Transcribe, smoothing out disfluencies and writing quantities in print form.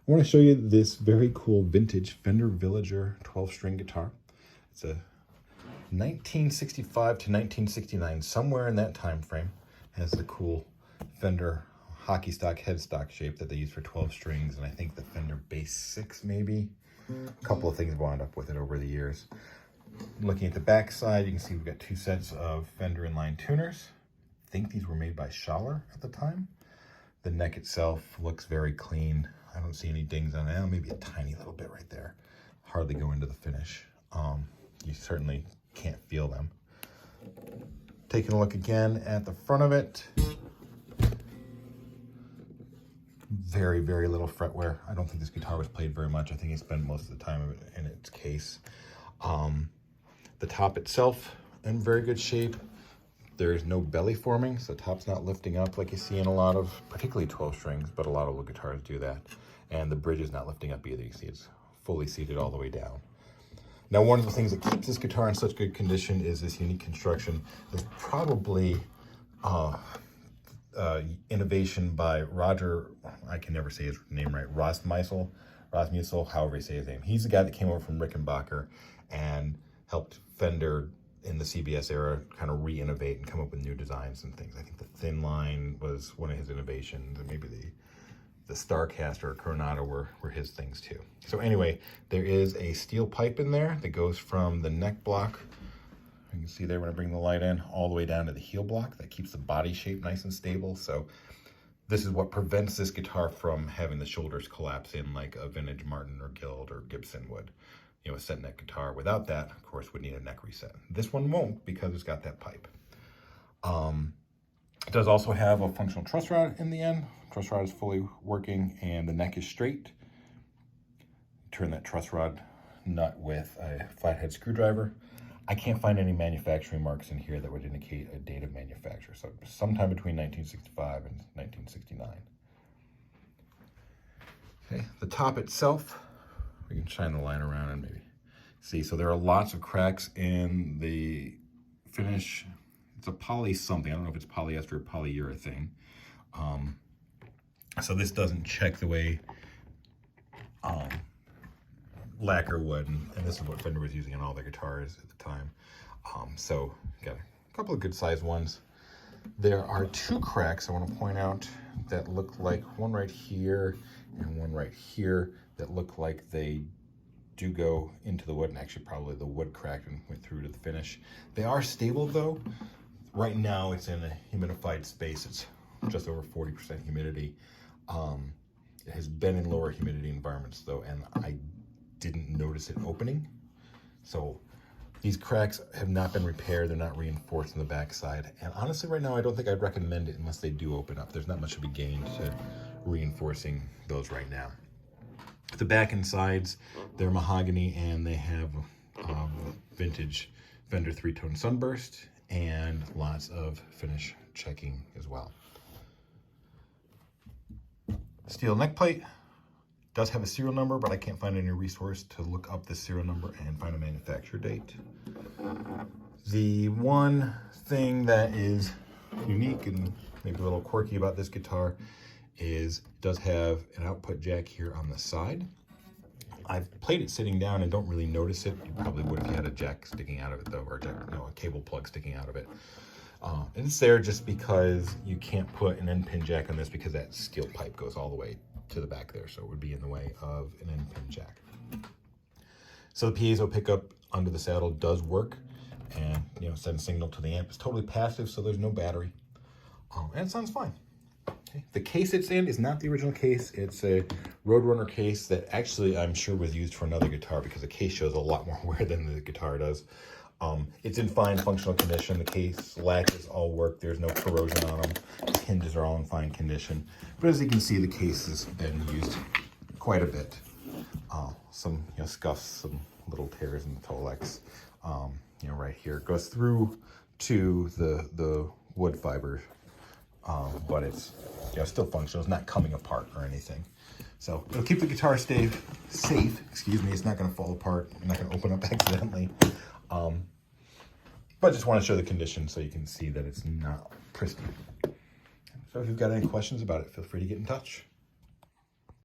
I want to show you this very cool vintage Fender Villager 12-string guitar. It's a 1965 to 1969, somewhere in that time frame. Has the cool Fender hockey stock headstock shape that they use for 12 strings, and I think the Fender Bass 6 maybe. A couple of things wound up with it over the years. Looking at the back side, you can see we've got two sets of Fender inline tuners. I think these were made by Schaller at the time. The neck itself looks very clean. I don't see any dings on it. Maybe a tiny little bit right there. Hardly go into the finish. You certainly can't feel them. Taking a look again at the front of it. Very, very little fretwear. I don't think this guitar was played very much. I think he spent most of the time of it in its case. The top itself in very good shape. There's no belly forming, so the top's not lifting up like you see in a lot of, particularly 12 strings, but a lot of little guitars do that. And the bridge is not lifting up either. You see it's fully seated all the way down. Now, one of the things that keeps this guitar in such good condition is this unique construction. There's probably innovation by Roger, I can never say his name right, Rasmussen, however you say his name. He's the guy that came over from Rickenbacker and helped Fender in the CBS era kind of re-innovate and come up with new designs and things. I think the thin line was one of his innovations, and maybe the Starcaster or Coronado were his things too. So anyway, there is a steel pipe in there that goes from the neck block, you can see there when I bring the light in, all the way down to the heel block. That keeps the body shape nice and stable. So this is what prevents this guitar from having the shoulders collapse in like a vintage Martin or Guild or Gibson would. You know, a set neck guitar without that, of course, would need a neck reset. This one won't because it's got that pipe. It does also have a functional truss rod in the end. Truss rod is fully working and the neck is straight. Turn that truss rod nut with a flathead screwdriver. I can't find any manufacturing marks in here that would indicate a date of manufacture. So sometime between 1965 and 1969. Okay, the top itself, we can shine the light around and maybe see. So there are lots of cracks in the finish. It's a poly something. I don't know if it's polyester or polyurethane. So this doesn't check the way lacquer would, and this is what Fender was using on all their guitars at the time. So got a couple of good sized ones. There are two cracks I want to point out that look like one right here and one right here that look like they do go into the wood, and actually probably the wood cracked and went through to the finish. They are stable though. Right now it's in a humidified space. It's just over 40% humidity. It has been in lower humidity environments though, and I didn't notice it opening. So these cracks have not been repaired. They're not reinforced on the backside. And honestly, right now, I don't think I'd recommend it unless they do open up. There's not much to be gained to reinforcing those right now. The back and sides, they're mahogany, and they have vintage Fender 3-tone sunburst and lots of finish checking as well. Steel neck plate. Does have a serial number, but I can't find any resource to look up the serial number and find a manufacture date. The one thing that is unique and maybe a little quirky about this guitar is it does have an output jack here on the side. I've played it sitting down and don't really notice it. You probably would if you had a jack sticking out of it though, or a cable plug sticking out of it. And it's there just because you can't put an end pin jack on this because that steel pipe goes all the way to the back there, so it would be in the way of an end pin jack. So the piezo pickup under the saddle does work, and sends signal to the amp. It's totally passive, so there's no battery, and it sounds fine. Okay. The case it's in is not the original case. It's a Roadrunner case that actually I'm sure was used for another guitar because the case shows a lot more wear than the guitar does. It's in fine functional condition. The case latches all work. There's no corrosion on them. The hinges are all in fine condition. But as you can see, the case has been used quite a bit. Some scuffs, some little tears in the Tolex. Right here it goes through to the wood fiber, but it's still functional. It's not coming apart or anything. So it'll keep the guitar safe. Excuse me. It's not going to fall apart. I'm not going to open up accidentally. But I just want to show the condition so you can see that it's not pristine. So if you've got any questions about it, feel free to get in touch.